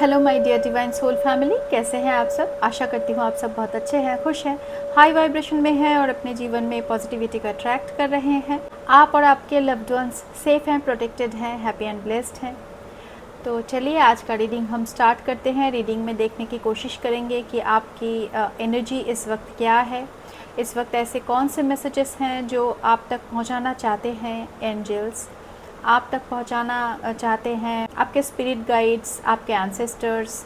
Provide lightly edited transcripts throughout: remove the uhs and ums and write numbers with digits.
Hello my dear divine soul family, कैसे हैं आप सब। आशा करती हूँ आप सब बहुत अच्छे हैं, खुश हैं, हाई वाइब्रेशन में हैं और अपने जीवन में पॉजिटिविटी को अट्रैक्ट कर रहे हैं। आप और आपके लव्ड वंस सेफ हैं, प्रोटेक्टेड हैं, हैप्पी एंड ब्लेस्ड हैं। तो चलिए आज का रीडिंग हम स्टार्ट करते हैं। रीडिंग में देखने की कोशिश करेंगे कि आपकी एनर्जी इस वक्त क्या है। इस वक्त ऐसे कौन से मैसेजेस हैं जो आप तक पहुँचाना चाहते हैं एंजल्स, आप तक पहुंचाना चाहते हैं आपके स्पिरिट गाइड्स, आपके एंसेस्टर्स।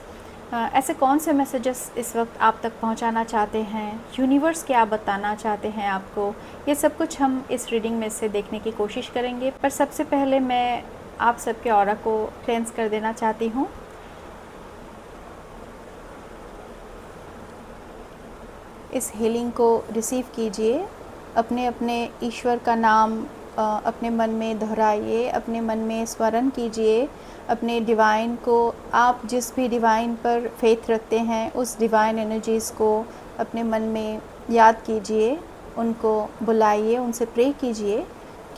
ऐसे कौन से मैसेजेस इस वक्त आप तक पहुंचाना चाहते हैं, यूनिवर्स क्या बताना चाहते हैं आपको, ये सब कुछ हम इस रीडिंग में से देखने की कोशिश करेंगे। पर सबसे पहले मैं आप सबके ऑरा को क्लेंस कर देना चाहती हूँ। इस हीलिंग को रिसीव कीजिए। अपने अपने ईश्वर का नाम अपने मन में दोहराइए, अपने मन में स्मरण कीजिए अपने डिवाइन को। आप जिस भी डिवाइन पर फेथ रखते हैं उस डिवाइन एनर्जीज़ को अपने मन में याद कीजिए, उनको बुलाइए, उनसे प्रे कीजिए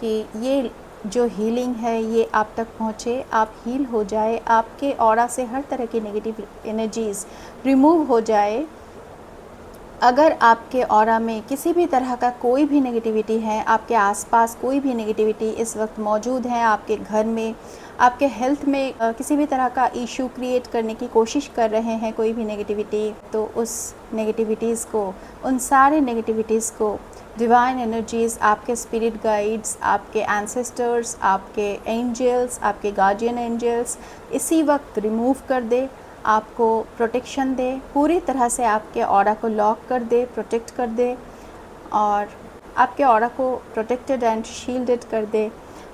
कि ये जो हीलिंग है ये आप तक पहुँचे, आप हील हो जाए, आपके ऑरा से हर तरह की नेगेटिव एनर्जीज़ रिमूव हो जाए। अगर आपके ऑरा में किसी भी तरह का कोई भी नेगेटिविटी है, आपके आसपास कोई भी नेगेटिविटी इस वक्त मौजूद है, आपके घर में, आपके हेल्थ में किसी भी तरह का इशू क्रिएट करने की कोशिश कर रहे हैं कोई भी नेगेटिविटी, तो उस नेगेटिविटीज़ को, उन सारे नेगेटिविटीज़ को डिवाइन एनर्जीज़, आपके स्पिरिट गाइड्स, आपके एंसेस्टर्स, आपके एंजल्स, आपके गार्जियन एंजल्स इसी वक्त रिमूव कर दे, आपको प्रोटेक्शन दे, पूरी तरह से आपके ऑरा को लॉक कर दे, प्रोटेक्ट कर दे और आपके ऑरा को प्रोटेक्टेड एंड शील्डेड कर दे,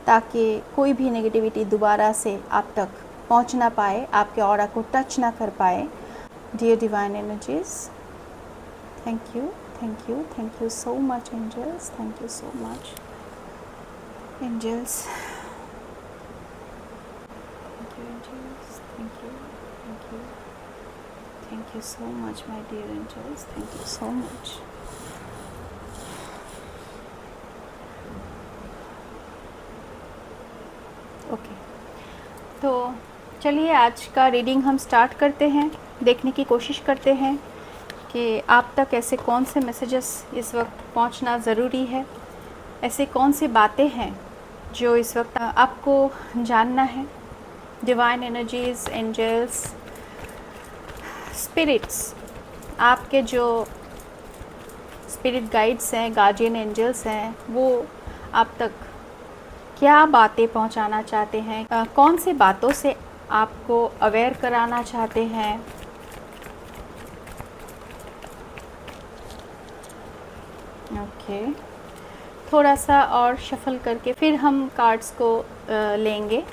ताकि कोई भी नेगेटिविटी दोबारा से आप तक पहुंच ना पाए, आपके ऑरा को टच ना कर पाए। Dear divine energies, thank you, thank you, thank you so much angels, thank you so much angels, thank you angels, thank you, thank you, thank you so much my dear angels, thank you so much. Okay, तो चलिए आज का reading हम start करते हैं। देखने की कोशिश करते हैं कि आप तक ऐसे कौन से मैसेजेस इस वक्त पहुंचना ज़रूरी है, ऐसे कौन सी बातें हैं जो इस वक्त आपको जानना है। डिवाइन एनर्जीज़, एंजल्स, स्पिरिट्स, आपके जो स्पिरिट गाइड्स हैं, गार्जियन एंजल्स हैं, वो आप तक क्या बातें पहुंचाना चाहते हैं, कौन सी बातों से आपको अवेयर कराना चाहते हैं। ओके, थोड़ा सा और शफल करके फिर हम कार्ड्स को लेंगे।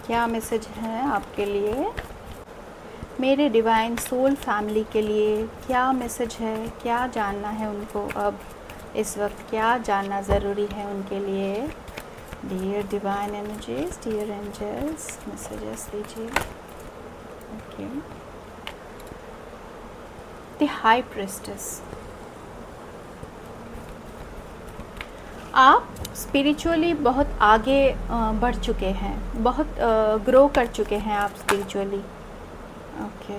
क्या मैसेज है आपके लिए, मेरे डिवाइन सोल फैमिली के लिए क्या मैसेज है, क्या जानना है उनको, अब इस वक्त क्या जानना ज़रूरी है उनके लिए। Dear divine energies, dear angels, messages दीजिए। ओके, द हाई प्रिस्टेस, आप स्पिरिचुअली बहुत आगे बढ़ चुके हैं, बहुत ग्रो कर चुके हैं आप स्पिरिचुअली। ओके,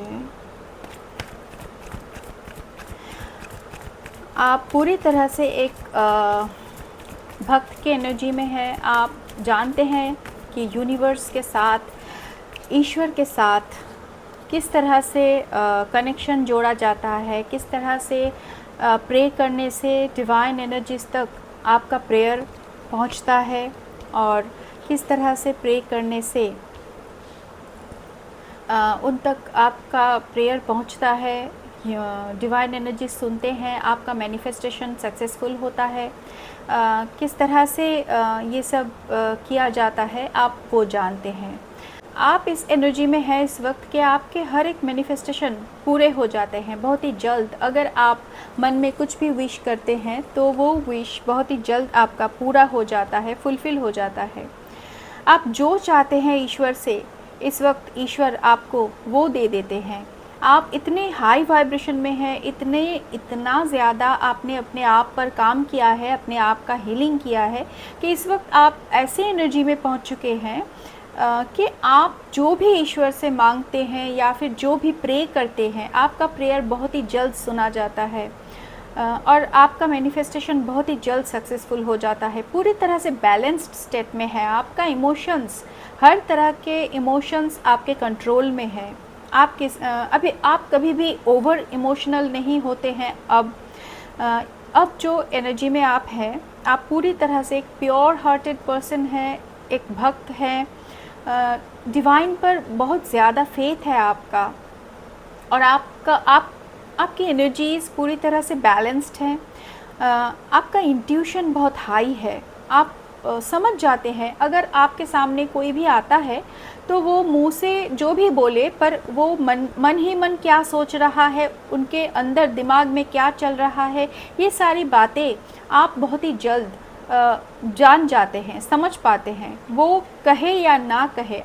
आप पूरी तरह से एक भक्त के एनर्जी में हैं। आप जानते हैं कि यूनिवर्स के साथ, ईश्वर के साथ किस तरह से कनेक्शन जोड़ा जाता है, किस तरह से प्रे करने से डिवाइन एनर्जीज तक आपका प्रेयर पहुंचता है और किस तरह से प्रे करने से उन तक आपका प्रेयर पहुंचता है, डिवाइन एनर्जी सुनते हैं, आपका मैनिफेस्टेशन सक्सेसफुल होता है। किस तरह से ये सब किया जाता है आप वो जानते हैं। आप इस एनर्जी में हैं इस वक्त कि आपके हर एक मैनिफेस्टेशन पूरे हो जाते हैं बहुत ही जल्द। अगर आप मन में कुछ भी विश करते हैं तो वो विश बहुत ही जल्द आपका पूरा हो जाता है, फुलफ़िल हो जाता है। आप जो चाहते हैं ईश्वर से, इस वक्त ईश्वर आपको वो दे देते हैं। आप इतने हाई वाइब्रेशन में हैं, इतना ज़्यादा आपने अपने आप पर काम किया है, अपने आप का हीलिंग किया है कि इस वक्त आप ऐसे एनर्जी में पहुंच चुके हैं कि आप जो भी ईश्वर से मांगते हैं या फिर जो भी प्रे करते हैं, आपका प्रेयर बहुत ही जल्द सुना जाता है और आपका मैनिफेस्टेशन बहुत ही जल्द सक्सेसफुल हो जाता है। पूरी तरह से बैलेंस्ड स्टेट में है आपका इमोशंस, हर तरह के इमोशंस आपके कंट्रोल में है। अभी आप कभी भी ओवर इमोशनल नहीं होते हैं। अब जो एनर्जी में आप हैं, आप पूरी तरह से एक प्योर हार्टेड पर्सन हैं, एक भक्त हैं, डिवाइन पर बहुत ज़्यादा फेथ है आपका और आपकी एनर्जीज़ पूरी तरह से बैलेंस्ड हैं। आपका इंट्यूशन बहुत हाई है। आप समझ जाते हैं अगर आपके सामने कोई भी आता है तो वो मुंह से जो भी बोले, पर वो मन ही मन क्या सोच रहा है, उनके अंदर दिमाग में क्या चल रहा है, ये सारी बातें आप बहुत ही जल्द जान जाते हैं, समझ पाते हैं। वो कहे या ना कहे,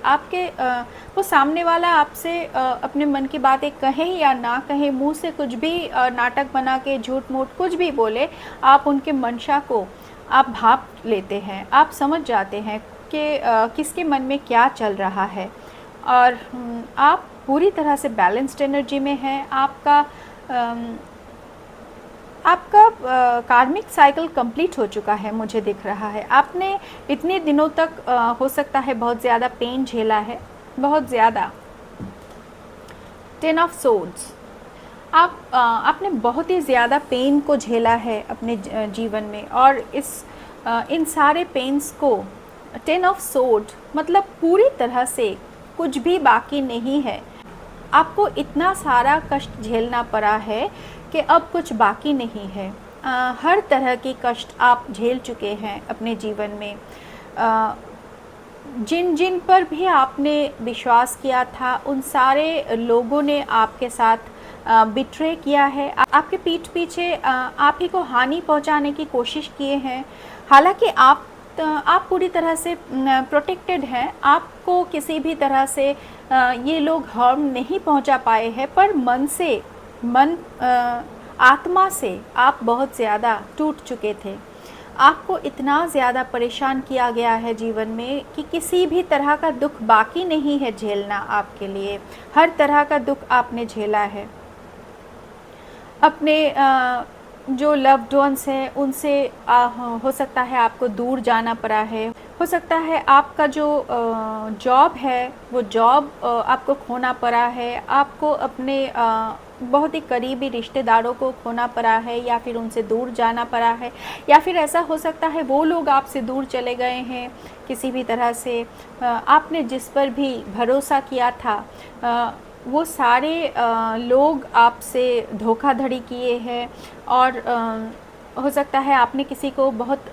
वो सामने वाला आपसे अपने मन की बातें कहे या ना कहे, मुंह से कुछ भी नाटक बना के झूठ मूठ कुछ भी बोले, आप उनके मंशा को आप भाप लेते हैं। आप समझ जाते हैं कि किसके मन में क्या चल रहा है और आप पूरी तरह से बैलेंस्ड एनर्जी में हैं। आपका कार्मिक साइकिल कंप्लीट हो चुका है, मुझे दिख रहा है। आपने इतने दिनों तक हो सकता है बहुत ज़्यादा पेन झेला है, बहुत ज़्यादा। 10 ऑफ सोर्ड्स, आपने बहुत ही ज़्यादा पेन को झेला है अपने जीवन में और इन सारे पेन्स को 10 ऑफ सोर्ड मतलब पूरी तरह से कुछ भी बाकी नहीं है। आपको इतना सारा कष्ट झेलना पड़ा है कि अब कुछ बाकी नहीं है। हर तरह की कष्ट आप झेल चुके हैं अपने जीवन में। जिन पर भी आपने विश्वास किया था, उन सारे लोगों ने आपके साथ बिट्रे किया है, आपके पीठ पीछे आप ही को हानि पहुंचाने की कोशिश किए हैं। हालांकि आप पूरी तरह से प्रोटेक्टेड हैं, आपको किसी भी तरह से ये लोग हार्म नहीं पहुंचा पाए हैं, पर आत्मा से आप बहुत ज़्यादा टूट चुके थे। आपको इतना ज़्यादा परेशान किया गया है जीवन में कि किसी भी तरह का दुख बाकी नहीं है झेलना आपके लिए। हर तरह का दुख आपने झेला है। अपने जो लव्ड वंस हैं उनसे हो सकता है आपको दूर जाना पड़ा है। हो सकता है आपका जो जॉब है वो जॉब आपको खोना पड़ा है। आपको अपने बहुत ही करीबी रिश्तेदारों को खोना पड़ा है या फिर उनसे दूर जाना पड़ा है, या फिर ऐसा हो सकता है वो लोग आपसे दूर चले गए हैं किसी भी तरह से। आपने जिस पर भी भरोसा किया था वो सारे लोग आपसे धोखाधड़ी किए हैं और हो सकता है आपने किसी को बहुत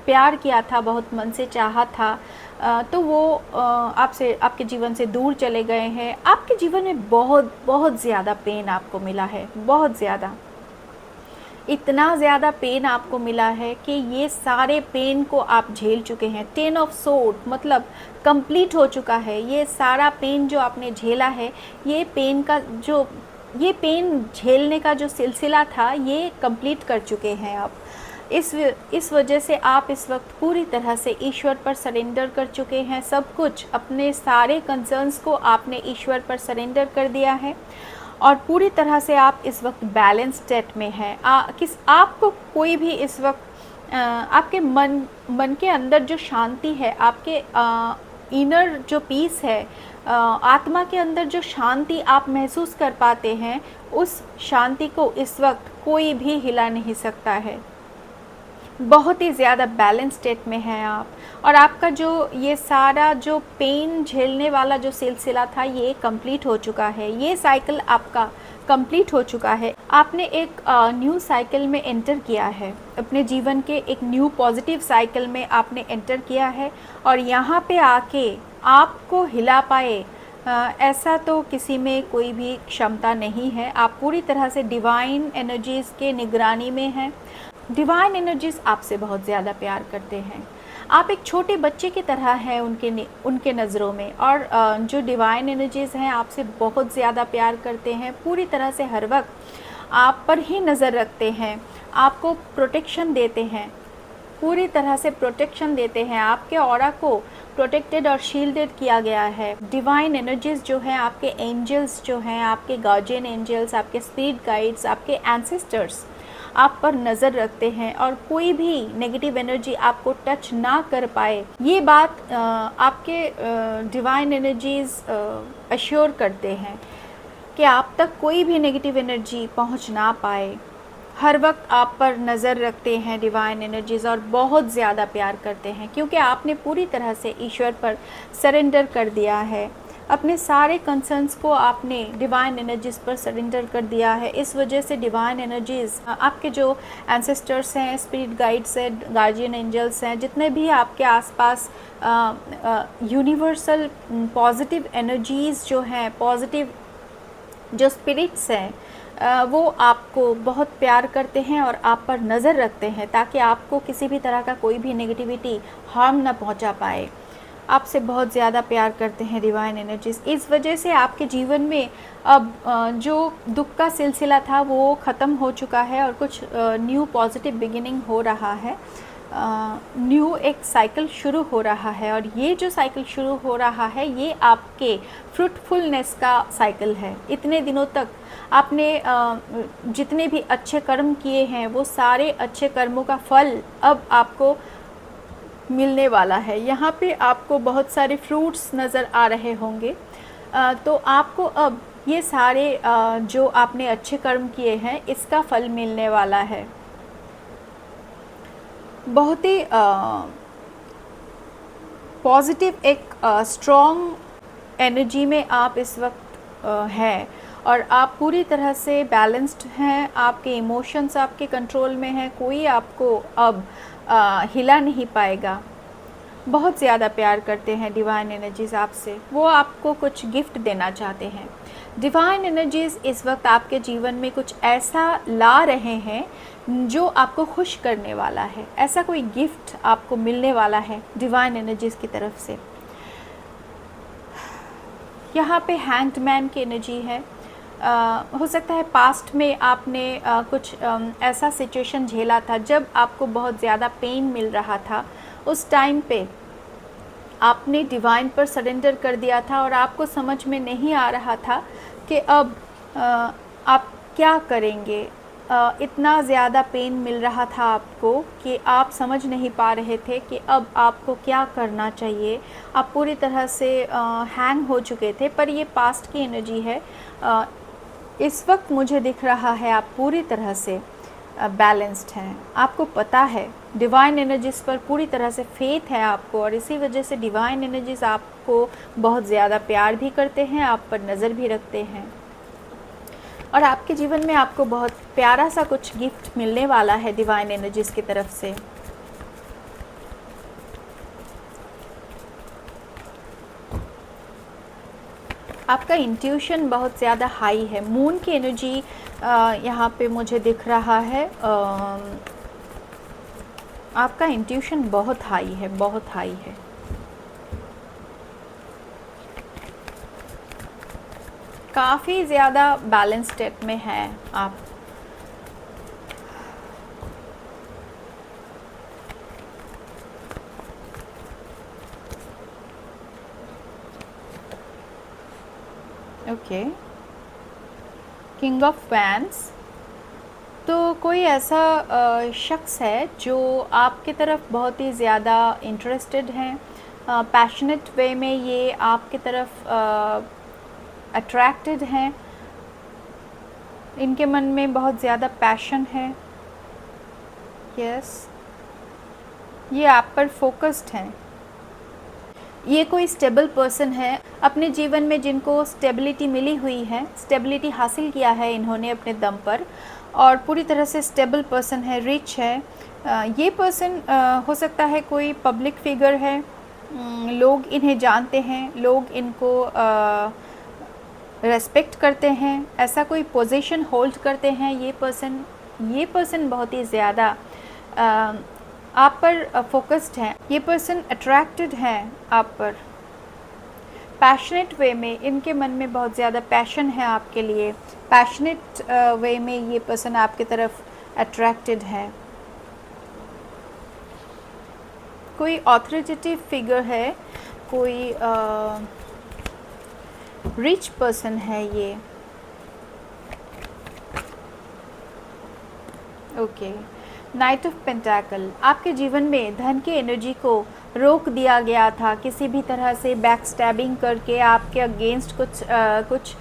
प्यार किया था, बहुत मन से चाहा था, तो वो आपके जीवन से दूर चले गए हैं। आपके जीवन में बहुत बहुत ज़्यादा पेन आपको मिला है, बहुत ज़्यादा। इतना ज़्यादा पेन आपको मिला है कि ये सारे पेन को आप झेल चुके हैं। 10 ऑफ सोर्ड मतलब कंप्लीट हो चुका है। ये सारा पेन जो आपने झेला है, ये पेन झेलने का जो सिलसिला था ये कंप्लीट कर चुके हैं आप। इस वजह से आप इस वक्त पूरी तरह से ईश्वर पर सरेंडर कर चुके हैं। सब कुछ, अपने सारे कंसर्न्स को आपने ईश्वर पर सरेंडर कर दिया है और पूरी तरह से आप इस वक्त बैलेंस स्टेट में हैं। आपको कोई भी इस वक्त आपके मन के अंदर जो शांति है, आपके इनर जो पीस है, आत्मा के अंदर जो शांति आप महसूस कर पाते हैं, उस शांति को इस वक्त कोई भी हिला नहीं सकता है। बहुत ही ज़्यादा बैलेंस स्टेट में हैं आप और आपका जो ये सारा जो पेन झेलने वाला जो सिलसिला था ये कंप्लीट हो चुका है। ये साइकिल आपका कंप्लीट हो चुका है। आपने एक न्यू साइकिल में एंटर किया है, अपने जीवन के एक न्यू पॉजिटिव साइकिल में आपने एंटर किया है और यहाँ पे आके आपको हिला पाए ऐसा तो किसी में कोई भी क्षमता नहीं है। आप पूरी तरह से डिवाइन एनर्जीज़ के निगरानी में हैं। डिवाइन एनर्जीज़ आपसे बहुत ज़्यादा प्यार करते हैं। आप एक छोटे बच्चे की तरह हैं उनके नज़रों में, और जो डिवाइन एनर्जीज़ हैं आपसे बहुत ज़्यादा प्यार करते हैं। पूरी तरह से हर वक्त आप पर ही नज़र रखते हैं, आपको प्रोटेक्शन देते हैं, पूरी तरह से प्रोटेक्शन देते हैं। आपके ऑरा को प्रोटेक्टेड और शील्डेड किया गया है। डिवाइन एनर्जीज़ जो हैं, आपके एंजल्स जो हैं, आपके गार्जियन एंजल्स, आपके स्पिरिट गाइड्स, आपके एंसेस्टर्स आप पर नज़र रखते हैं, और कोई भी नेगेटिव एनर्जी आपको टच ना कर पाए, ये बात आपके डिवाइन एनर्जीज़ अश्योर करते हैं कि आप तक कोई भी नेगेटिव एनर्जी पहुंच ना पाए। हर वक्त आप पर नज़र रखते हैं डिवाइन एनर्जीज़, और बहुत ज़्यादा प्यार करते हैं, क्योंकि आपने पूरी तरह से ईश्वर पर सरेंडर कर दिया है। अपने सारे कंसर्न्स को आपने डिवाइन एनर्जीज़ पर सरेंडर कर दिया है। इस वजह से डिवाइन एनर्जीज़, आपके जो एंसेस्टर्स हैं, स्पिरिट गाइड्स हैं, गार्जियन एंजल्स हैं, जितने भी आपके आसपास यूनिवर्सल पॉजिटिव एनर्जीज़ जो हैं, पॉजिटिव जो स्पिरिट्स हैं, वो आपको बहुत प्यार करते हैं और आप पर नज़र रखते हैं, ताकि आपको किसी भी तरह का कोई भी नेगेटिविटी हार्म ना पहुंचा पाए। आपसे बहुत ज़्यादा प्यार करते हैं डिवाइन एनर्जीज़। इस वजह से आपके जीवन में अब जो दुख का सिलसिला था वो ख़त्म हो चुका है, और कुछ न्यू पॉजिटिव बिगिनिंग हो रहा है। न्यू एक साइकिल शुरू हो रहा है, और ये जो साइकिल शुरू हो रहा है ये आपके फ्रूटफुलनेस का साइकिल है। इतने दिनों तक आपने जितने भी अच्छे कर्म किए हैं, वो सारे अच्छे कर्मों का फल अब आपको मिलने वाला है। यहाँ पे आपको बहुत सारे फ्रूट्स नज़र आ रहे होंगे। तो आपको अब ये सारे जो आपने अच्छे कर्म किए हैं, इसका फल मिलने वाला है। बहुत ही पॉजिटिव एक स्ट्रॉन्ग एनर्जी में आप इस वक्त हैं, और आप पूरी तरह से बैलेंस्ड हैं। आपके इमोशंस आपके कंट्रोल में हैं, कोई आपको अब हिला नहीं पाएगा। बहुत ज़्यादा प्यार करते हैं डिवाइन एनर्जीज़ आपसे। वो आपको कुछ गिफ्ट देना चाहते हैं। डिवाइन एनर्जीज़ इस वक्त आपके जीवन में कुछ ऐसा ला रहे हैं जो आपको खुश करने वाला है। ऐसा कोई गिफ्ट आपको मिलने वाला है डिवाइन एनर्जीज़ की तरफ से। यहाँ पे हैंग्ड मैन की एनर्जी है। हो सकता है पास्ट में आपने कुछ ऐसा सिचुएशन झेला था जब आपको बहुत ज़्यादा पेन मिल रहा था। उस टाइम पे आपने डिवाइन पर सरेंडर कर दिया था, और आपको समझ में नहीं आ रहा था कि अब आप क्या करेंगे। इतना ज़्यादा पेन मिल रहा था आपको कि आप समझ नहीं पा रहे थे कि अब आपको क्या करना चाहिए। आप पूरी तरह से हैंग हो चुके थे। पर ये पास्ट की एनर्जी है। इस वक्त मुझे दिख रहा है आप पूरी तरह से बैलेंस्ड हैं। आपको पता है डिवाइन एनर्जीज़ पर पूरी तरह से फेथ है आपको, और इसी वजह से डिवाइन एनर्जीज़ आपको बहुत ज़्यादा प्यार भी करते हैं, आप पर नज़र भी रखते हैं, और आपके जीवन में आपको बहुत प्यारा सा कुछ गिफ्ट मिलने वाला है डिवाइन एनर्जीज़ की तरफ से। आपका इंट्यूशन बहुत ज़्यादा हाई है। मून की एनर्जी यहाँ पे मुझे दिख रहा है। आपका इंट्यूशन बहुत हाई है, बहुत हाई है। काफ़ी ज़्यादा बैलेंस स्टेट में हैं आप। Okay, king of wands. तो कोई ऐसा शख्स है जो आपकी तरफ बहुत ही ज़्यादा इंटरेस्टेड हैं, पैशनेट वे में ये आपकी तरफ अट्रैक्टेड हैं। इनके मन में बहुत ज़्यादा पैशन है। यस, ये आप पर फोकस्ड हैं। ये कोई स्टेबल पर्सन है। अपने जीवन में जिनको स्टेबिलिटी मिली हुई है, स्टेबिलिटी हासिल किया है इन्होंने अपने दम पर, और पूरी तरह से स्टेबल पर्सन है, रिच है। ये पर्सन हो सकता है कोई पब्लिक फिगर है, लोग इन्हें जानते हैं, लोग इनको रेस्पेक्ट करते हैं, ऐसा कोई पोजीशन होल्ड करते हैं। ये पर्सन बहुत ही ज़्यादा आप पर फोकस्ड हैं। ये पर्सन अट्रैक्टेड हैं आप पर पैशनेट वे में। इनके मन में बहुत ज़्यादा पैशन है आपके लिए। पैशनेट वे में ये पर्सन आपकी तरफ अट्रैक्टेड है। कोई ऑथोरिटेटिव फिगर है, कोई रिच पर्सन है ये। Okay, knight of pentacle. आपके जीवन में धन की एनर्जी को रोक दिया गया था, किसी भी तरह से बैक स्टैबिंग करके, आपके अगेंस्ट कुछ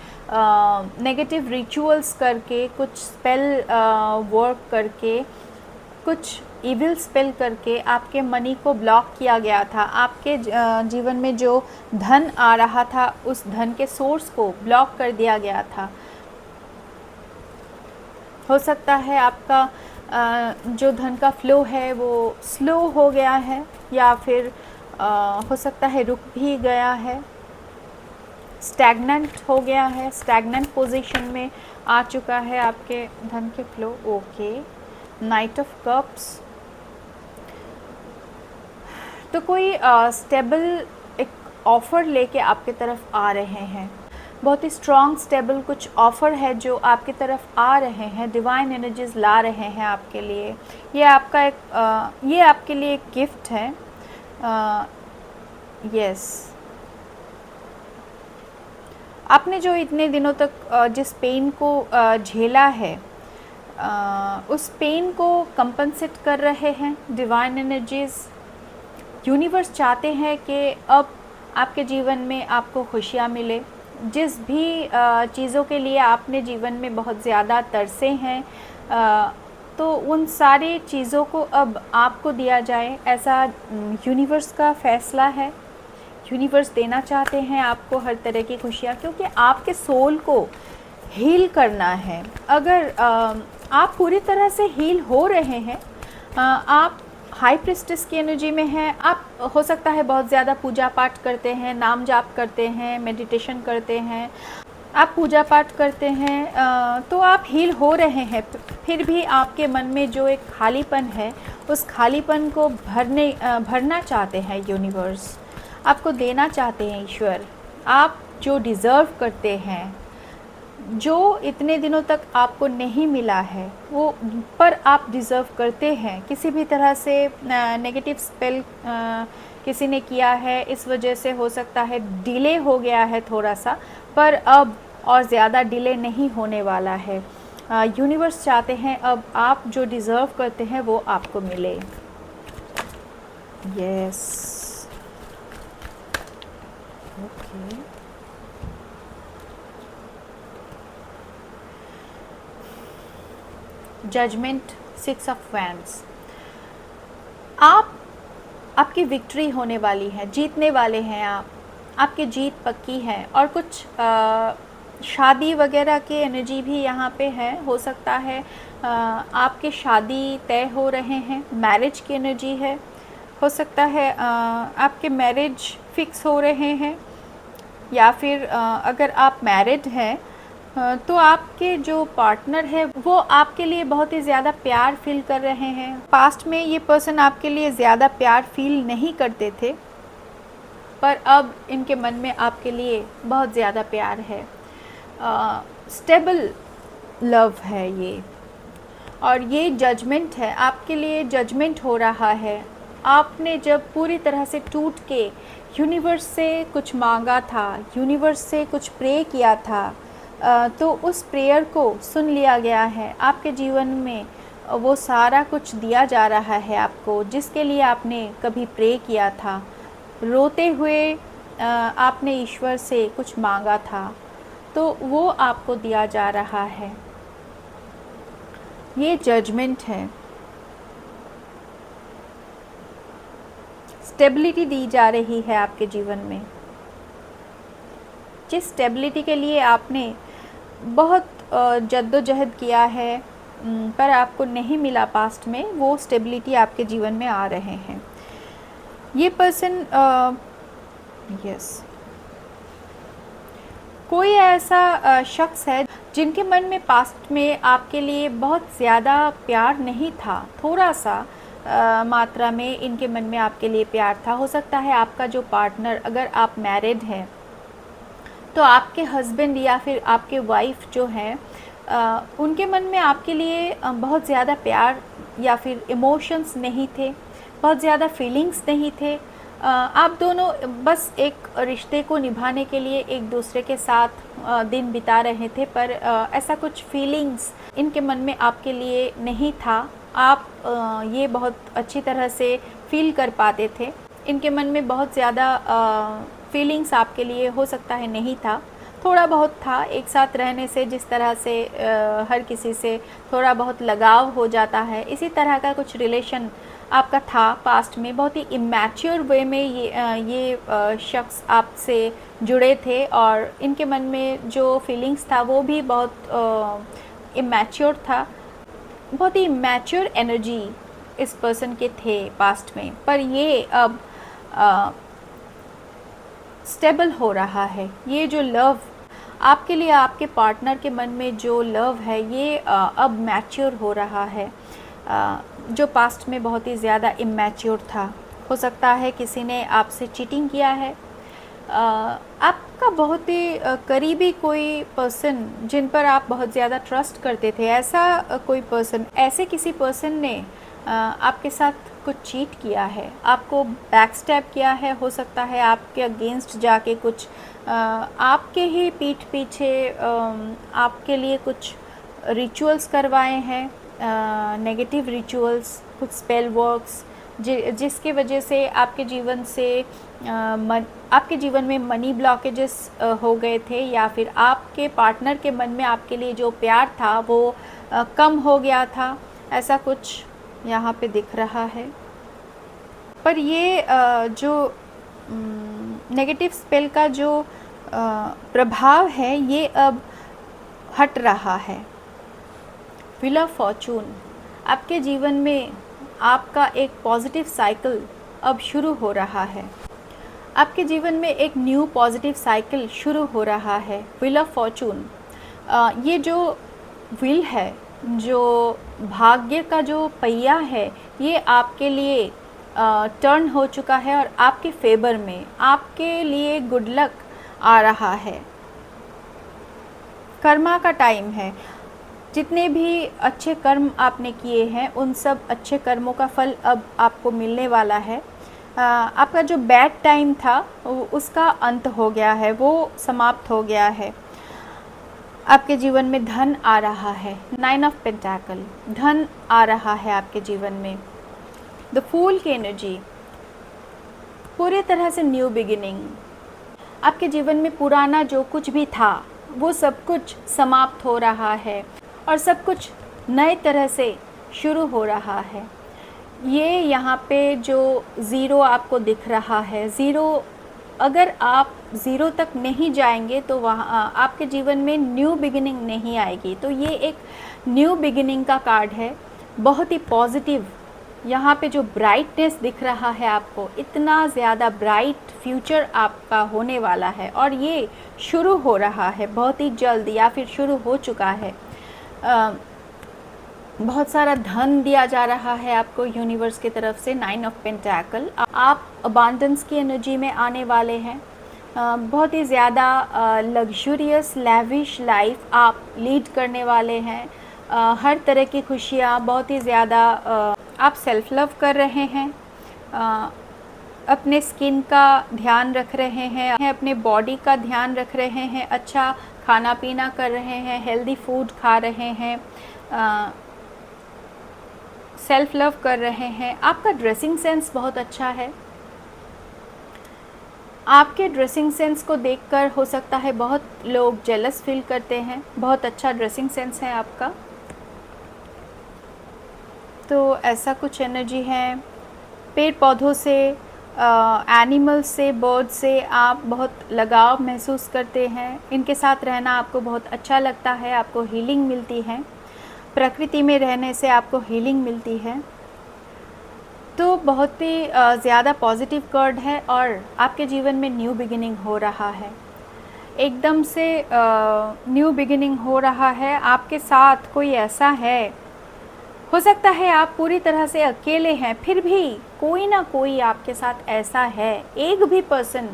नेगेटिव रिचुअल्स करके, कुछ स्पेल वर्क करके, कुछ इविल स्पेल करके आपके मनी को ब्लॉक किया गया था। आपके जीवन में जो धन आ रहा था, उस धन के सोर्स को ब्लॉक कर दिया गया था। हो सकता है आपका जो धन का फ्लो है वो स्लो हो गया है, या फिर हो सकता है रुक भी गया है, स्टैग्नेंट हो गया है, स्टैग्नेंट पोजीशन में आ चुका है आपके धन के flow. Okay, knight of cups. तो कोई स्टेबल एक ऑफ़र लेके आपके तरफ आ रहे हैं, बहुत ही स्ट्रॉन्ग स्टेबल कुछ ऑफ़र है जो आपकी तरफ आ रहे हैं, डिवाइन एनर्जीज ला रहे हैं आपके लिए। ये आपका ये आपके लिए एक गिफ्ट है। यस, आपने जो इतने दिनों तक जिस पेन को झेला है, उस पेन को कंपनसेट कर रहे हैं डिवाइन एनर्जीज। यूनिवर्स चाहते हैं कि अब आपके जीवन में आपको खुशियाँ मिले। जिस भी चीज़ों के लिए आपने जीवन में बहुत ज़्यादा तरसे हैं, तो उन सारी चीज़ों को अब आपको दिया जाए, ऐसा यूनिवर्स का फ़ैसला है। यूनिवर्स देना चाहते हैं आपको हर तरह की खुशियाँ, क्योंकि आपके सोल को हील करना है। अगर आप पूरी तरह से हील हो रहे हैं, आप हाई प्रिस्टेस की एनर्जी में हैं, आप हो सकता है बहुत ज़्यादा पूजा पाठ करते हैं, नाम जाप करते हैं, मेडिटेशन करते हैं, आप पूजा पाठ करते हैं, तो आप हील हो रहे हैं। फिर भी आपके मन में जो एक खालीपन है, उस खालीपन को भरना चाहते हैं यूनिवर्स, आपको देना चाहते हैं ईश्वर। आप जो डिज़र्व करते हैं, जो इतने दिनों तक आपको नहीं मिला है, वो पर आप डिज़र्व करते हैं। किसी भी तरह से नेगेटिव स्पेल किसी ने किया है, इस वजह से हो सकता है डिले हो गया है थोड़ा सा, पर अब और ज़्यादा डिले नहीं होने वाला है। यूनिवर्स चाहते हैं अब आप जो डिज़र्व करते हैं वो आपको मिले। Yes, okay. Judgement, 6 of wands. आपकी विक्ट्री होने वाली है, जीतने वाले हैं आप, आपकी जीत पक्की है। और कुछ शादी वगैरह की एनर्जी भी यहाँ पे है। हो सकता है आपके शादी तय हो रहे हैं, मैरिज की एनर्जी है। हो सकता है आपके मैरिज फिक्स हो रहे हैं, या फिर अगर आप मैरिड हैं तो आपके जो पार्टनर है वो आपके लिए बहुत ही ज़्यादा प्यार फील कर रहे हैं। पास्ट में ये पर्सन आपके लिए ज़्यादा प्यार फील नहीं करते थे, पर अब इनके मन में आपके लिए बहुत ज़्यादा प्यार है। स्टेबल लव है ये, और ये जजमेंट है, आपके लिए जजमेंट हो रहा है। आपने जब पूरी तरह से टूट के यूनिवर्स से कुछ मांगा था, यूनिवर्स से कुछ प्रे किया था, तो उस प्रेयर को सुन लिया गया है। आपके जीवन में वो सारा कुछ दिया जा रहा है आपको, जिसके लिए आपने कभी प्रे किया था। रोते हुए आपने ईश्वर से कुछ मांगा था, तो वो आपको दिया जा रहा है। ये जजमेंट है। स्टेबिलिटी दी जा रही है आपके जीवन में। जिस स्टेबिलिटी के लिए आपने बहुत जद्दोजहद किया है, पर आपको नहीं मिला पास्ट में, वो स्टेबिलिटी आपके जीवन में आ रहे हैं। ये पर्सन यस, कोई ऐसा शख्स है जिनके मन में पास्ट में आपके लिए बहुत ज़्यादा प्यार नहीं था, थोड़ा सा मात्रा में इनके मन में आपके लिए प्यार था। हो सकता है आपका जो पार्टनर, अगर आप मैरिड हैं तो आपके हस्बैंड या फिर आपके वाइफ जो हैं उनके मन में आपके लिए बहुत ज़्यादा प्यार या फिर इमोशंस नहीं थे, बहुत ज़्यादा फीलिंग्स नहीं थे। आप दोनों बस एक रिश्ते को निभाने के लिए एक दूसरे के साथ दिन बिता रहे थे, पर ऐसा कुछ फीलिंग्स इनके मन में आपके लिए नहीं था। आप ये बहुत अच्छी तरह से फील कर पाते थे। इनके मन में बहुत ज़्यादा फीलिंग्स आपके लिए हो सकता है नहीं था, थोड़ा बहुत था। एक साथ रहने से जिस तरह से हर किसी से थोड़ा बहुत लगाव हो जाता है, इसी तरह का कुछ रिलेशन आपका था पास्ट में। बहुत ही इमैच्योर वे में ये शख्स आपसे जुड़े थे और इनके मन में जो फीलिंग्स था वो भी बहुत इमैच्योर था। बहुत ही इमैच्योर एनर्जी इस पर्सन के थे पास्ट में, पर ये अब स्टेबल हो रहा है। ये जो लव आपके लिए, आपके पार्टनर के मन में जो लव है, ये अब मैच्योर हो रहा है, जो पास्ट में बहुत ही ज़्यादा इमैच्योर था। हो सकता है किसी ने आपसे चीटिंग किया है। आपका बहुत ही करीबी कोई पर्सन जिन पर आप बहुत ज़्यादा ट्रस्ट करते थे, ऐसा कोई पर्सन, ऐसे किसी पर्सन ने आपके साथ कुछ चीट किया है, आपको बैक स्टैप किया है। हो सकता है आपके अगेंस्ट जाके कुछ आपके ही पीठ पीछे आपके लिए कुछ रिचुअल्स करवाए हैं, नेगेटिव रिचुअल्स, कुछ स्पेल वर्क्स, जिसके वजह से आपके जीवन से आपके जीवन में मनी ब्लॉकेजेस हो गए थे, या फिर आपके पार्टनर के मन में आपके लिए जो प्यार था वो कम हो गया था। ऐसा कुछ यहाँ पे दिख रहा है। पर ये जो नेगेटिव स्पेल का जो प्रभाव है, ये अब हट रहा है। व्हील ऑफ फॉर्चून, आपके जीवन में आपका एक पॉजिटिव साइकिल अब शुरू हो रहा है। आपके जीवन में एक न्यू पॉजिटिव साइकिल शुरू हो रहा है। व्हील ऑफ फॉर्चून, ये जो व्हील है, जो भाग्य का जो पहिया है, ये आपके लिए टर्न हो चुका है और आपके फेवर में, आपके लिए गुड लक आ रहा है। कर्मा का टाइम है। जितने भी अच्छे कर्म आपने किए हैं, उन सब अच्छे कर्मों का फल अब आपको मिलने वाला है। आपका जो बैड टाइम था उसका अंत हो गया है, वो समाप्त हो गया है। आपके जीवन में धन आ रहा है। 9 ऑफ पेंटाकल, धन आ रहा है आपके जीवन में। द फूल की एनर्जी, पूरी तरह से न्यू बिगिनिंग। आपके जीवन में पुराना जो कुछ भी था वो सब कुछ समाप्त हो रहा है और सब कुछ नए तरह से शुरू हो रहा है। ये यहाँ पे जो ज़ीरो आपको दिख रहा है, ज़ीरो, अगर आप ज़ीरो तक नहीं जाएंगे तो वहाँ आपके जीवन में न्यू बिगिनिंग नहीं आएगी। तो ये एक न्यू बिगिनिंग का कार्ड है, बहुत ही पॉजिटिव। यहाँ पे जो ब्राइटनेस दिख रहा है आपको, इतना ज़्यादा ब्राइट फ्यूचर आपका होने वाला है और ये शुरू हो रहा है बहुत ही जल्द, या फिर शुरू हो चुका है। बहुत सारा धन दिया जा रहा है आपको यूनिवर्स की तरफ से। 9 ऑफ पेंटाकल, आप अबांडेंस की एनर्जी में आने वाले हैं। बहुत ही ज़्यादा लग्जूरियस लैविश लाइफ आप लीड करने वाले हैं। हर तरह की खुशियाँ, बहुत ही ज़्यादा आप सेल्फ लव कर रहे हैं, अपने स्किन का ध्यान रख रहे हैं, अपने बॉडी का ध्यान रख रहे हैं, अच्छा खाना पीना कर रहे हैं, हेल्दी फूड खा रहे हैं, सेल्फ लव कर रहे हैं। आपका ड्रेसिंग सेंस बहुत अच्छा है। आपके ड्रेसिंग सेंस को देखकर हो सकता है बहुत लोग जेलस फील करते हैं। बहुत अच्छा ड्रेसिंग सेंस है आपका। तो ऐसा कुछ एनर्जी है। पेड़ पौधों से, एनिमल से, बर्ड से आप बहुत लगाव महसूस करते हैं। इनके साथ रहना आपको बहुत अच्छा लगता है, आपको हीलिंग मिलती है। प्रकृति में रहने से आपको हीलिंग मिलती है। तो बहुत ही ज़्यादा पॉजिटिव कार्ड है और आपके जीवन में न्यू बिगिनिंग हो रहा है, एकदम से न्यू बिगिनिंग हो रहा है। आपके साथ कोई ऐसा है, हो सकता है आप पूरी तरह से अकेले हैं, फिर भी कोई ना कोई आपके साथ ऐसा है, एक भी पर्सन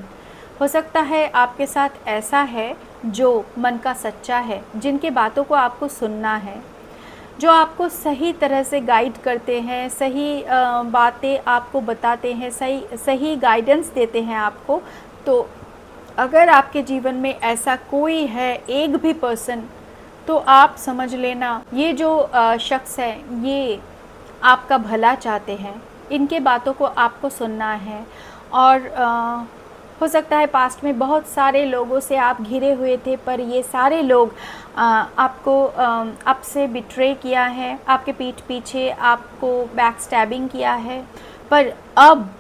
हो सकता है आपके साथ ऐसा है जो मन का सच्चा है, जिनके बातों को आपको सुनना है, जो आपको सही तरह से गाइड करते हैं, सही बातें आपको बताते हैं, सही गाइडेंस देते हैं आपको। तो अगर आपके जीवन में ऐसा कोई है, एक भी पर्सन, तो आप समझ लेना ये जो शख्स है ये आपका भला चाहते हैं, इनके बातों को आपको सुनना है। और हो सकता है पास्ट में बहुत सारे लोगों से आप घिरे हुए थे, पर ये सारे लोग आपसे बिट्रे किया है, आपके पीठ पीछे आपको बैक स्टैबिंग किया है। पर अब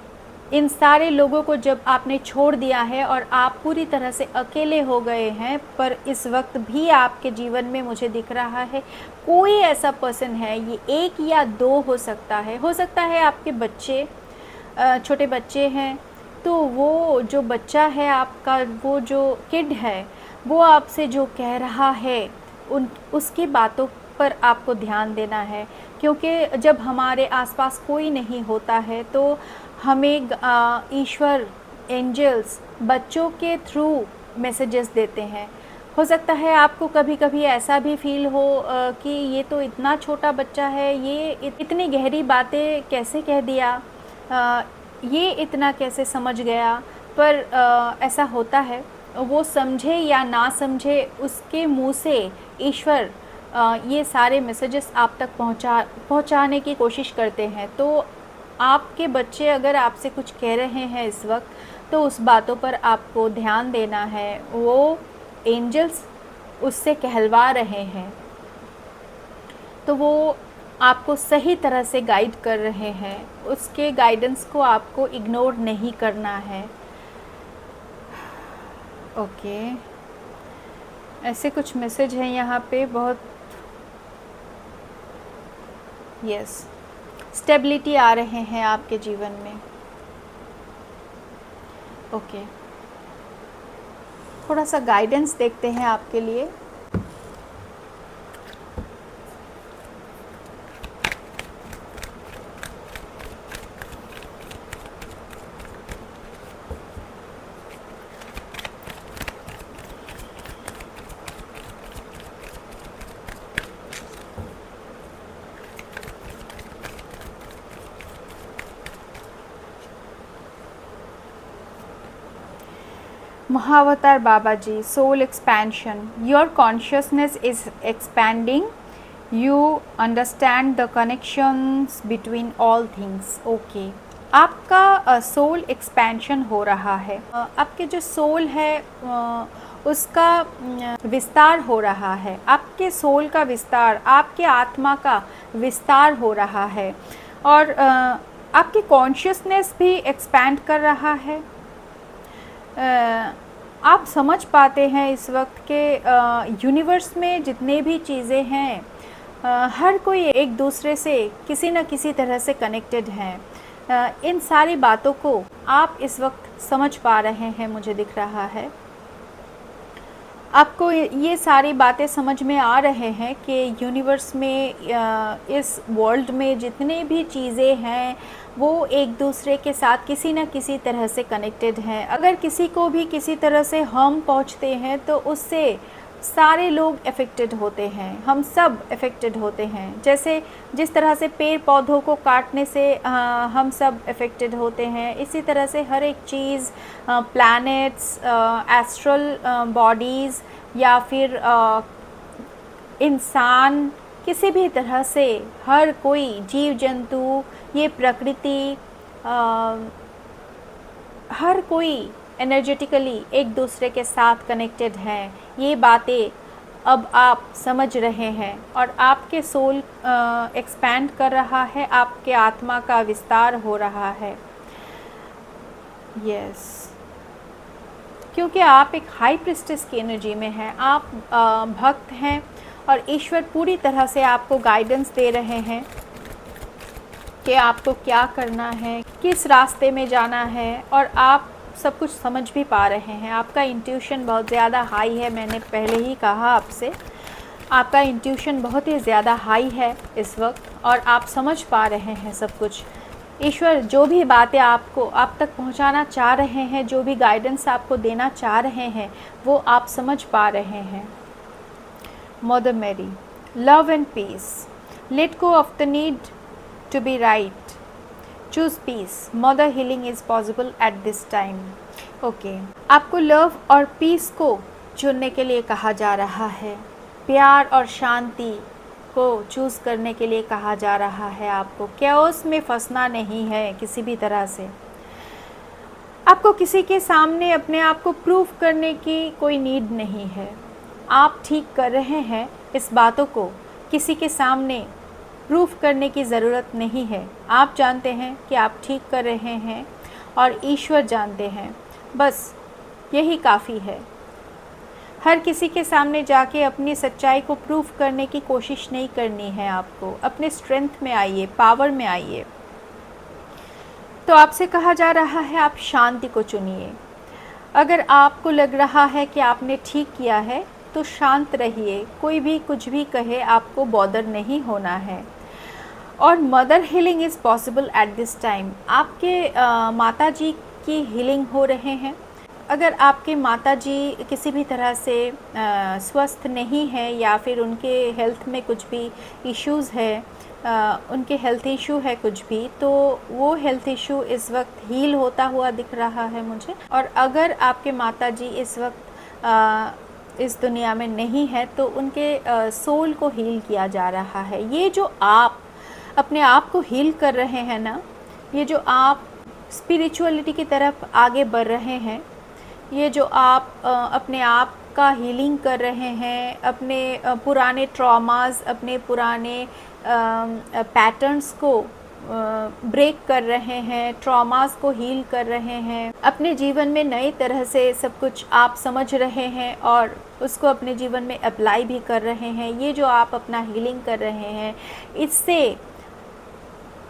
इन सारे लोगों को जब आपने छोड़ दिया है और आप पूरी तरह से अकेले हो गए हैं, पर इस वक्त भी आपके जीवन में मुझे दिख रहा है कोई ऐसा पर्सन है, ये एक या दो हो सकता है आपके बच्चे, छोटे बच्चे हैं, तो वो जो बच्चा है आपका, वो जो किड है, वो आपसे जो कह रहा है उसकी बातों पर आपको ध्यान देना है। क्योंकि जब हमारे आसपास कोई नहीं होता है तो हमें ईश्वर, एंजल्स बच्चों के थ्रू मैसेजेस देते हैं। हो सकता है आपको कभी कभी ऐसा भी फील हो कि ये तो इतना छोटा बच्चा है, ये इतनी गहरी बातें कैसे कह दिया, ये इतना कैसे समझ गया। पर ऐसा होता है, वो समझे या ना समझे, उसके मुंह से ईश्वर ये सारे मैसेजेस आप तक पहुंचाने की कोशिश करते हैं। तो आपके बच्चे अगर आपसे कुछ कह रहे हैं इस वक्त, तो उस बातों पर आपको ध्यान देना है। वो एंजल्स उससे कहलवा रहे हैं, तो वो आपको सही तरह से गाइड कर रहे हैं, उसके गाइडेंस को आपको इग्नोर नहीं करना है। ओके, ऐसे कुछ मैसेज हैं यहाँ पे बहुत। यस, स्टेबिलिटी आ रहे हैं आपके जीवन में। ओके, थोड़ा सा गाइडेंस देखते हैं आपके लिए। Mahavatar Baba ji, soul expansion, your consciousness is expanding, you understand the connections between all things. Okay, आपका सोल एक्सपेंशन हो रहा है, आपके जो सोल है उसका विस्तार हो रहा है, आपके सोल का विस्तार, आपके आत्मा का विस्तार हो रहा है। और आपकी कॉन्शियसनेस भी एक्सपैंड कर रहा है। आप समझ पाते हैं इस वक्त के यूनिवर्स में जितने भी चीज़ें हैं, हर कोई एक दूसरे से किसी न किसी तरह से कनेक्टेड हैं। इन सारी बातों को आप इस वक्त समझ पा रहे हैं, मुझे दिख रहा है। आपको ये सारी बातें समझ में आ रहे हैं कि यूनिवर्स में, इस वर्ल्ड में जितने भी चीज़ें हैं वो एक दूसरे के साथ किसी न किसी तरह से कनेक्टेड हैं। अगर किसी को भी किसी तरह से हम पहुंचते हैं तो उससे सारे लोग अफेक्टेड होते हैं, हम सब अफेक्टेड होते हैं। जैसे जिस तरह से पेड़ पौधों को काटने से हम सब अफेक्टेड होते हैं, इसी तरह से हर एक चीज़, प्लैनेट्स, एस्ट्रल बॉडीज़ या फिर इंसान, किसी भी तरह से हर कोई जीव जंतु, ये प्रकृति, हर कोई एनर्जेटिकली एक दूसरे के साथ कनेक्टेड हैं। ये बातें अब आप समझ रहे हैं और आपके सोल एक्सपैंड कर रहा है, आपके आत्मा का विस्तार हो रहा है। यस, क्योंकि आप एक हाई प्रिस्टेस की एनर्जी में हैं, आप भक्त हैं और ईश्वर पूरी तरह से आपको गाइडेंस दे रहे हैं। कि आपको क्या करना है, किस रास्ते में जाना है, और आप सब कुछ समझ भी पा रहे हैं। आपका इंट्यूशन बहुत ज़्यादा हाई है, मैंने पहले ही कहा आपसे, आपका इंट्यूशन बहुत ही ज़्यादा हाई है इस वक्त, और आप समझ पा रहे हैं सब कुछ। ईश्वर जो भी बातें आपको आप तक पहुंचाना चाह रहे हैं, जो भी गाइडेंस आपको देना चाह रहे हैं, वो आप समझ पा रहे हैं। Mother Mary, love and peace, let go of the need to be right, choose peace, Mother healing is possible at this time. Okay, आपको लव और पीस को चुनने के लिए कहा जा रहा है, प्यार और शांति को चूज़ करने के लिए कहा जा रहा है। आपको कैओस में फंसना नहीं है किसी भी तरह से। आपको किसी के सामने अपने आप को प्रूव करने की कोई नीड नहीं है। आप ठीक कर रहे हैं, इस बातों को किसी के सामने प्रूफ करने की ज़रूरत नहीं है। आप जानते हैं कि आप ठीक कर रहे हैं और ईश्वर जानते हैं, बस यही काफ़ी है। हर किसी के सामने जाके अपनी सच्चाई को प्रूफ करने की कोशिश नहीं करनी है आपको। अपने स्ट्रेंथ में आइए, पावर में आइए। तो आपसे कहा जा रहा है आप शांति को चुनिए। अगर आपको लग रहा है कि आपने ठीक किया है तो शांत रहिए, कोई भी कुछ भी कहे आपको बॉदर नहीं होना है। और mother healing is possible at this time. आपके माता जी की हीलिंग हो रहे हैं। अगर आपके माता जी किसी भी तरह से स्वस्थ नहीं है या फिर उनके हेल्थ में कुछ भी इश्यूज़ है, उनके हेल्थ इशू है कुछ भी, तो वो हेल्थ इशू इस वक्त हील होता हुआ दिख रहा है मुझे। और अगर आपके माता जी इस वक्त इस दुनिया में नहीं है तो उनके सोल को हील किया जा रहा है। ये जो आप अपने आप को हील कर रहे हैं ना, ये जो आप स्पिरिचुअलिटी की तरफ आगे बढ़ रहे हैं, ये जो आप अपने आप का हीलिंग कर रहे हैं, अपने पुराने ट्रॉमास, अपने पुराने पैटर्न्स को ब्रेक कर रहे हैं, ट्रॉमास को हील कर रहे हैं, अपने जीवन में नई तरह से सब कुछ आप समझ रहे हैं और उसको अपने जीवन में अप्लाई भी कर रहे हैं। ये जो आप अपना हीलिंग कर रहे हैं, इससे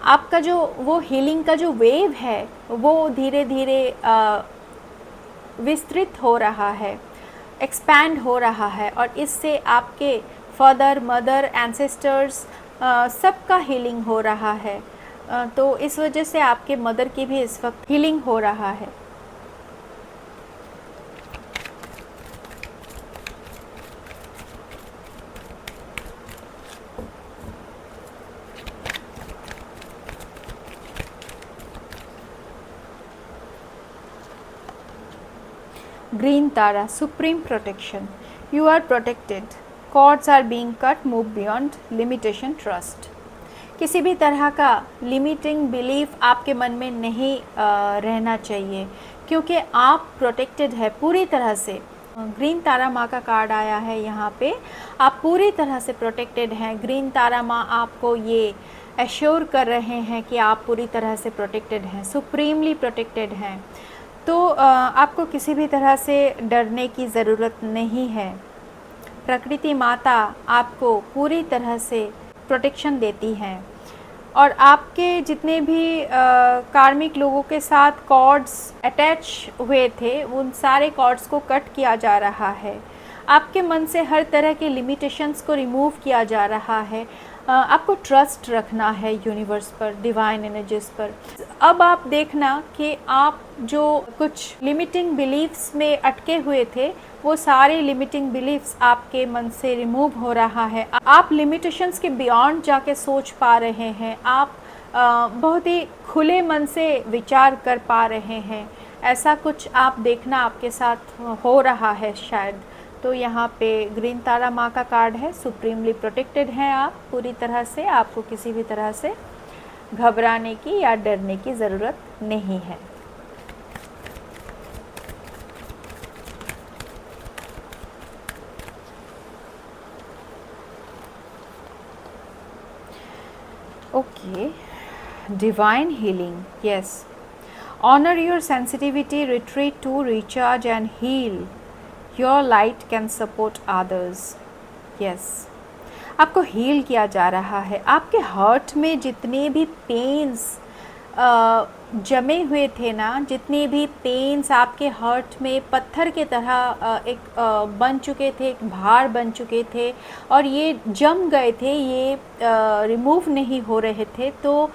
आपका जो वो हीलिंग का जो वेव है वो धीरे धीरे विस्तृत हो रहा है, एक्सपैंड हो रहा है, और इससे आपके फादर, मदर, एंसेस्टर्स सबका हीलिंग हो रहा है। तो इस वजह से आपके मदर की भी इस वक्त हीलिंग हो रहा है। Green Tara, supreme protection. You are protected. Cords are being cut, move beyond limitation, trust. किसी भी तरह का लिमिटिंग बिलीफ आपके मन में नहीं रहना चाहिए, क्योंकि आप प्रोटेक्टेड है पूरी तरह से। ग्रीन तारा माँ का कार्ड आया है यहाँ पे, आप पूरी तरह से प्रोटेक्टेड हैं। ग्रीन तारा माँ आपको ये एश्योर कर रहे हैं कि आप पूरी तरह से प्रोटेक्टेड हैं, सुप्रीमली प्रोटेक्टेड हैं। तो आपको किसी भी तरह से डरने की ज़रूरत नहीं है। प्रकृति माता आपको पूरी तरह से प्रोटेक्शन देती हैं, और आपके जितने भी कार्मिक लोगों के साथ कॉर्ड्स अटैच हुए थे, उन सारे कॉर्ड्स को कट किया जा रहा है। आपके मन से हर तरह के लिमिटेशंस को रिमूव किया जा रहा है। आपको ट्रस्ट रखना है यूनिवर्स पर, डिवाइन एनर्जीज पर। अब आप देखना कि आप जो कुछ लिमिटिंग बिलीफ्स में अटके हुए थे, वो सारे लिमिटिंग बिलीफ्स आपके मन से रिमूव हो रहा है। आप लिमिटेशंस के बियॉन्ड जाके सोच पा रहे हैं। आप बहुत ही खुले मन से विचार कर पा रहे हैं। ऐसा कुछ आप देखना आपके साथ हो रहा है शायद। तो यहाँ पे ग्रीन तारा माँ का कार्ड है, सुप्रीमली प्रोटेक्टेड हैं आप पूरी तरह से। आपको किसी भी तरह से घबराने की या डरने की ज़रूरत नहीं है। Okay, divine healing, yes. Honour your sensitivity, retreat to recharge and heal. Your light can support others. Yes. आपको हील किया जा रहा है। आपके हार्ट में जितने भी पेन्स जमे हुए थे ना, जितने भी पेन्स आपके हार्ट में पत्थर के तरह एक बन चुके थे, एक भार बन चुके थे और ये जम गए थे, ये रिमूव नहीं हो रहे थे, तो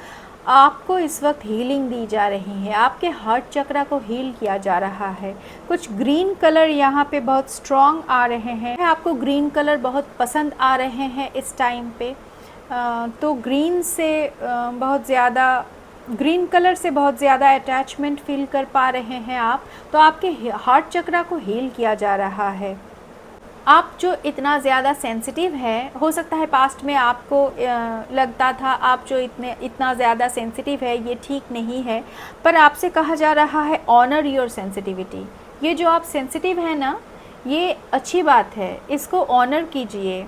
आपको इस वक्त हीलिंग दी जा रही है। आपके हार्ट चक्रा को हील किया जा रहा है। कुछ ग्रीन कलर यहाँ पे बहुत स्ट्रॉन्ग आ रहे हैं, आपको ग्रीन कलर बहुत पसंद आ रहे हैं इस टाइम पे। तो ग्रीन से बहुत ज़्यादा, ग्रीन कलर से बहुत ज़्यादा अटैचमेंट फील कर पा रहे हैं आप, तो आपके हार्ट चक्रा को हील किया जा रहा है। आप जो इतना ज़्यादा सेंसिटिव है, हो सकता है पास्ट में आपको लगता था आप जो इतना ज़्यादा सेंसिटिव है ये ठीक नहीं है, पर आपसे कहा जा रहा है ऑनर योर सेंसिटिविटी। ये जो आप सेंसिटिव है ना, ये अच्छी बात है, इसको ऑनर कीजिए।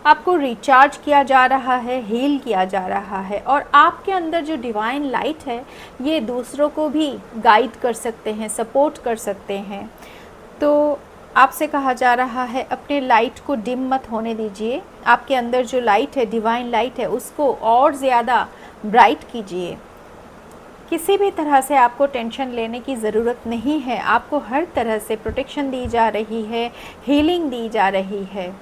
आपको रिचार्ज किया जा रहा है, हील किया जा रहा है, और आपके अंदर जो डिवाइन लाइट है ये दूसरों को भी गाइड कर सकते हैं, सपोर्ट कर सकते हैं। तो आपसे कहा जा रहा है अपने लाइट को डिम मत होने दीजिए। आपके अंदर जो लाइट है, डिवाइन लाइट है, उसको और ज़्यादा ब्राइट कीजिए। किसी भी तरह से आपको टेंशन लेने की ज़रूरत नहीं है। आपको हर तरह से प्रोटेक्शन दी जा रही है, हीलिंग दी जा रही है।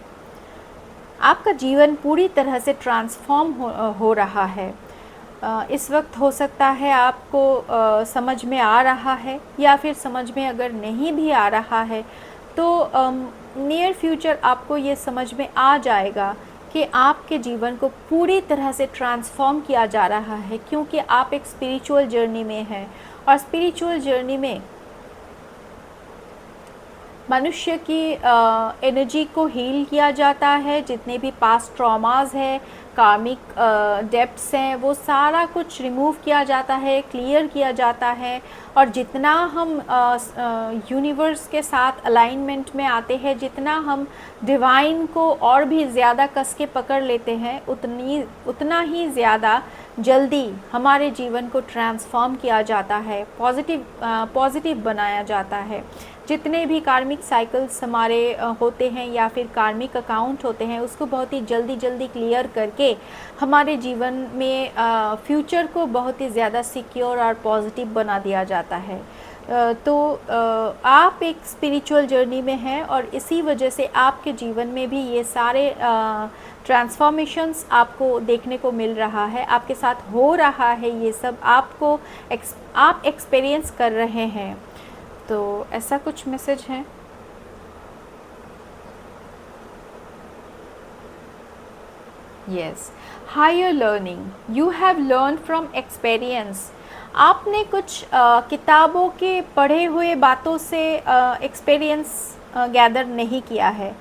आपका जीवन पूरी तरह से ट्रांसफॉर्म हो रहा है। इस वक्त हो सकता है आपको समझ में आ रहा है, या फिर समझ में अगर नहीं भी आ रहा है तो नियर फ्यूचर आपको ये समझ में आ जाएगा कि आपके जीवन को पूरी तरह से ट्रांसफॉर्म किया जा रहा है, क्योंकि आप एक स्पिरिचुअल जर्नी में हैं। और स्पिरिचुअल जर्नी में मनुष्य की एनर्जी को हील किया जाता है। जितने भी पास्ट ट्रॉमास है, कार्मिक डेप्ट्स हैं, वो सारा कुछ रिमूव किया जाता है, क्लियर किया जाता है। और जितना हम यूनिवर्स के साथ अलाइनमेंट में आते हैं, जितना हम डिवाइन को और भी ज़्यादा कस के पकड़ लेते हैं, उतना ही ज़्यादा जल्दी हमारे जीवन को ट्रांसफॉर्म किया जाता है, पॉजिटिव बनाया जाता है। जितने भी कार्मिक साइकिल्स हमारे होते हैं या फिर कार्मिक अकाउंट होते हैं, उसको बहुत ही जल्दी क्लियर करके हमारे जीवन में फ्यूचर को बहुत ही ज़्यादा सिक्योर और पॉजिटिव बना दिया जाता है। तो आप एक स्पिरिचुअल जर्नी में हैं और इसी वजह से आपके जीवन में भी ये सारे ट्रांसफॉर्मेशंस आपको देखने को मिल रहा है, आपके साथ हो रहा है। ये सब आपको आप एक्सपीरियंस कर रहे हैं। तो ऐसा कुछ मैसेज है। Yes, higher learning, you have learn from experience. आपने कुछ किताबों के पढ़े हुए बातों से एक्सपीरियंस गैदर नहीं किया है।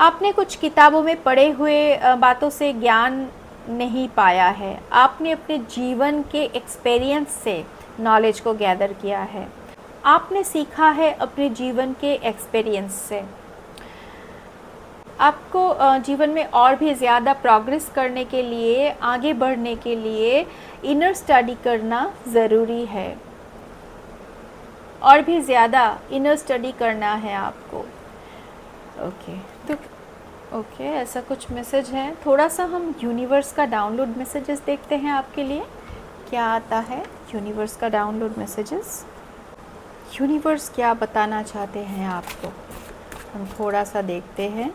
आपने कुछ किताबों में पढ़े हुए बातों से ज्ञान नहीं पाया है। आपने अपने जीवन के एक्सपीरियंस से नॉलेज को गैदर किया है। आपने सीखा है अपने जीवन के एक्सपीरियंस से। आपको जीवन में और भी ज़्यादा प्रोग्रेस करने के लिए, आगे बढ़ने के लिए इनर स्टडी करना ज़रूरी है। और भी ज़्यादा इनर स्टडी करना है आपको। ओके, ऐसा कुछ मैसेज है। थोड़ा सा हम यूनिवर्स का डाउनलोड मैसेजेस देखते हैं आपके लिए। क्या आता है यूनिवर्स का डाउनलोड मैसेजेस? यूनिवर्स क्या बताना चाहते हैं आपको, हम थोड़ा सा देखते हैं।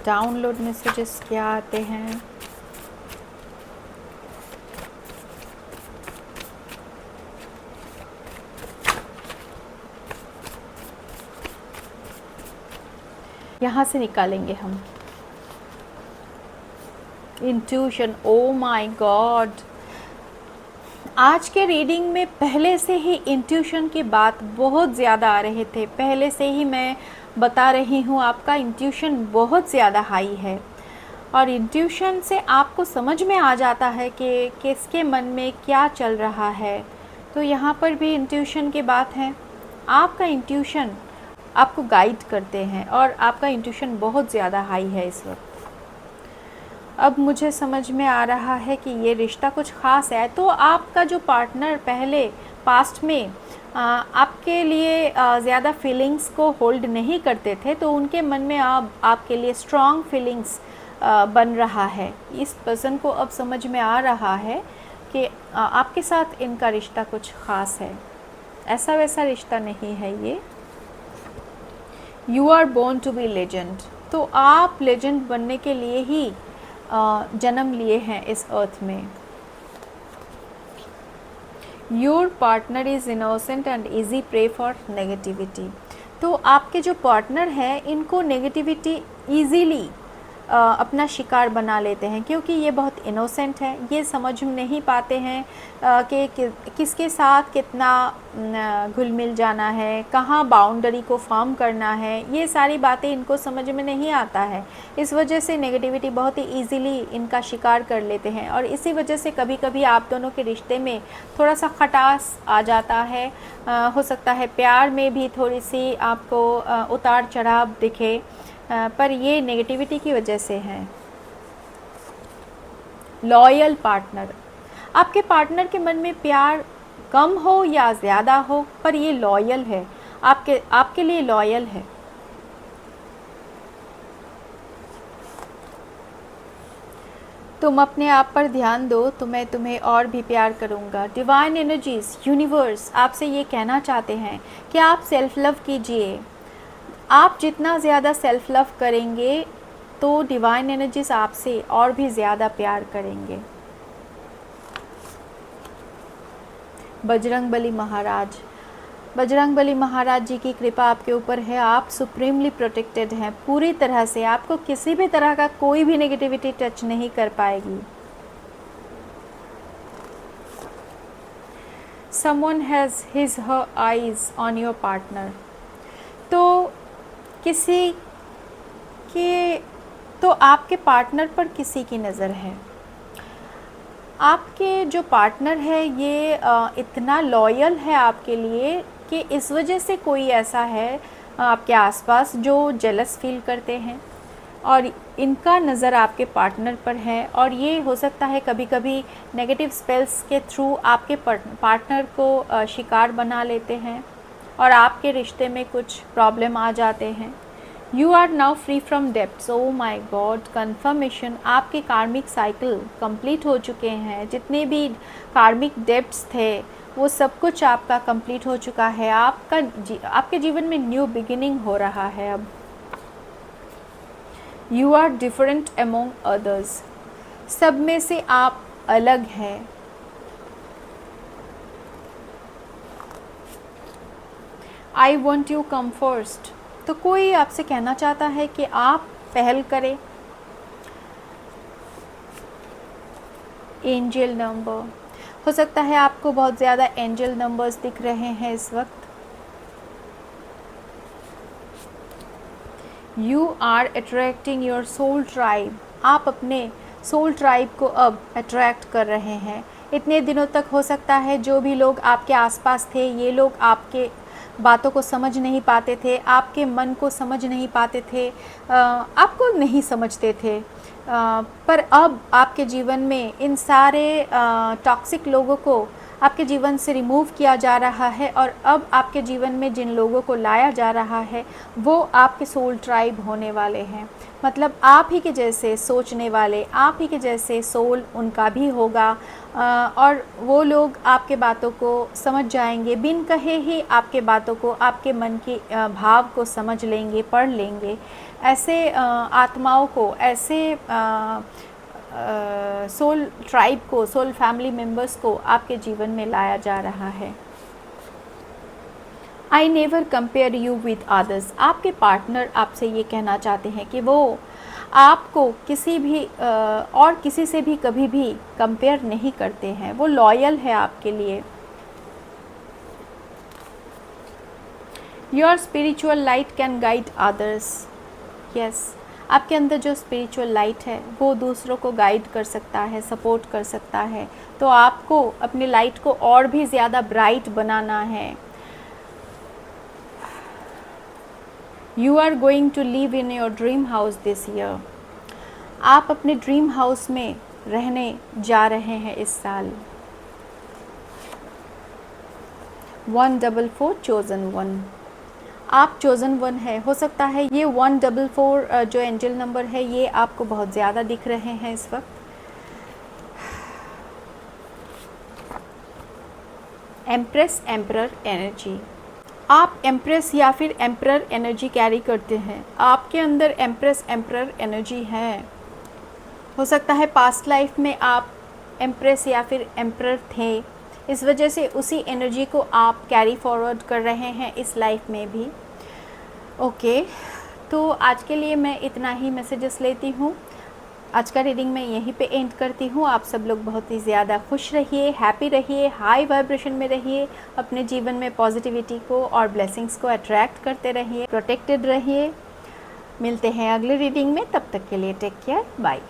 डाउनलोड मैसेजेस क्या आते हैं? यहाँ से निकालेंगे हम। इंट्यूशन, ओ माय गॉड, आज के रीडिंग में पहले से ही इंट्यूशन की बात बहुत ज़्यादा आ रहे थे। पहले से ही मैं बता रही हूँ, आपका इंट्यूशन बहुत ज़्यादा हाई है और इंट्यूशन से आपको समझ में आ जाता है कि किसके मन में क्या चल रहा है। तो यहाँ पर भी इंट्यूशन की बात है। आपका इंट्यूशन आपको गाइड करते हैं और आपका इंट्यूशन बहुत ज़्यादा हाई है इस वक्त। अब मुझे समझ में आ रहा है कि ये रिश्ता कुछ ख़ास है। तो आपका जो पार्टनर पहले पास्ट में आपके लिए ज़्यादा फीलिंग्स को होल्ड नहीं करते थे, तो उनके मन में आपके लिए स्ट्रॉन्ग फीलिंग्स बन रहा है। इस पर्सन को अब समझ में आ रहा है कि आपके साथ इनका रिश्ता कुछ ख़ास है, ऐसा वैसा रिश्ता नहीं है ये। You are born to be legend, तो आप लेजेंड बनने के लिए ही जन्म लिए हैं इस अर्थ में। Your partner is innocent and easy pray for negativity, तो आपके जो पार्टनर हैं इनको नेगेटिविटी ईजीली अपना शिकार बना लेते हैं, क्योंकि ये बहुत इनोसेंट है। ये समझ नहीं पाते हैं कि किसके साथ कितना घुल मिल जाना है, कहाँ बाउंड्री को फॉर्म करना है, ये सारी बातें इनको समझ में नहीं आता है। इस वजह से नेगेटिविटी बहुत ही ईजीली इनका शिकार कर लेते हैं, और इसी वजह से कभी कभी आप दोनों के रिश्ते में थोड़ा सा खटास आ जाता है। हो सकता है प्यार में भी थोड़ी सी आपको उतार चढ़ाव दिखे, पर ये नेगेटिविटी की वजह से है। लॉयल पार्टनर, आपके पार्टनर के मन में प्यार कम हो या ज़्यादा हो, पर ये लॉयल है, आपके लिए लॉयल है। तुम अपने आप पर ध्यान दो तो मैं तुम्हें और भी प्यार करूँगा। डिवाइन एनर्जीज, यूनिवर्स आपसे ये कहना चाहते हैं कि आप सेल्फ लव कीजिए। आप जितना ज़्यादा सेल्फ लव करेंगे तो डिवाइन एनर्जीज आपसे और भी ज़्यादा प्यार करेंगे। बजरंगबली महाराज, बजरंगबली महाराज जी की कृपा आपके ऊपर है। आप सुप्रीमली प्रोटेक्टेड हैं पूरी तरह से, आपको किसी भी तरह का कोई भी नेगेटिविटी टच नहीं कर पाएगी। Someone has his her eyes on your partner, तो किसी के, तो आपके पार्टनर पर किसी की नज़र है। आपके जो पार्टनर है ये इतना लॉयल है आपके लिए कि इस वजह से कोई ऐसा है आपके आसपास जो जेलस फील करते हैं, और इनका नज़र आपके पार्टनर पर है। और ये हो सकता है कभी कभी नेगेटिव स्पेल्स के थ्रू आपके पार्टनर को शिकार बना लेते हैं और आपके रिश्ते में कुछ प्रॉब्लम आ जाते हैं। You are now free from debts, oh my God, confirmation, आपके कार्मिक साइकिल कंप्लीट हो चुके हैं। जितने भी कार्मिक डेप्ट्स थे वो सब कुछ आपका कंप्लीट हो चुका है। आपके जीवन में न्यू बिगिनिंग हो रहा है अब। You are different among others, सब में से आप अलग हैं। I want you come first, तो कोई आपसे कहना चाहता है कि आप पहल करें। एंजल नंबर, हो सकता है आपको बहुत ज़्यादा एंजल नंबर्स दिख रहे हैं इस वक्त। You are attracting your soul tribe, आप अपने सोल ट्राइब को अब अट्रैक्ट कर रहे हैं। इतने दिनों तक हो सकता है जो भी लोग आपके आसपास थे ये लोग आपके बातों को समझ नहीं पाते थे, आपके मन को समझ नहीं पाते थे, आपको नहीं समझते थे, पर अब आपके जीवन में इन सारे टॉक्सिक लोगों को आपके जीवन से रिमूव किया जा रहा है, और अब आपके जीवन में जिन लोगों को लाया जा रहा है वो आपके सोल ट्राइब होने वाले हैं। मतलब आप ही के जैसे सोचने वाले, आप ही के जैसे सोल उनका भी होगा, और वो लोग आपके बातों को समझ जाएंगे, बिन कहे ही आपके बातों को, आपके मन की भाव को समझ लेंगे, पढ़ लेंगे। ऐसे आत्माओं को, ऐसे सोल ट्राइब को, सोल फैमिली मेम्बर्स को आपके जीवन में लाया जा रहा है। I never compare you with others, आपके पार्टनर आपसे ये कहना चाहते हैं कि वो आपको किसी भी और किसी से भी कभी भी कंपेयर नहीं करते हैं, वो लॉयल है आपके लिए। Your spiritual light can guide others, yes, आपके अंदर जो स्पिरिचुअल लाइट है वो दूसरों को गाइड कर सकता है, सपोर्ट कर सकता है। तो आपको अपनी लाइट को और भी ज़्यादा ब्राइट बनाना है। You are going to live in your dream house this year, आप अपने ड्रीम हाउस में रहने जा रहे हैं इस साल। 144 चोजन वन, आप चोज़न वन है। हो सकता है ये 144 जो एंजल नंबर है ये आपको बहुत ज़्यादा दिख रहे हैं इस वक्त। एम्प्रेस एम्परर एनर्जी, आप एम्प्रेस या फिर एम्परर एनर्जी कैरी करते हैं। आपके अंदर एम्प्रेस एम्परर एनर्जी है। हो सकता है पास्ट लाइफ में आप एम्प्रेस या फिर एम्परर थे, इस वजह से उसी एनर्जी को आप कैरी फॉरवर्ड कर रहे हैं इस लाइफ में भी। ओके, तो आज के लिए मैं इतना ही मैसेजेस लेती हूँ। आज का रीडिंग मैं यहीं पे एंड करती हूँ। आप सब लोग बहुत ही ज़्यादा खुश रहिए, हैप्पी रहिए, हाई वाइब्रेशन में रहिए, अपने जीवन में पॉजिटिविटी को और ब्लेसिंग्स को अट्रैक्ट करते रहिए, प्रोटेक्टेड रहिए। मिलते हैं अगले रीडिंग में, तब तक के लिए टेक केयर, बाय।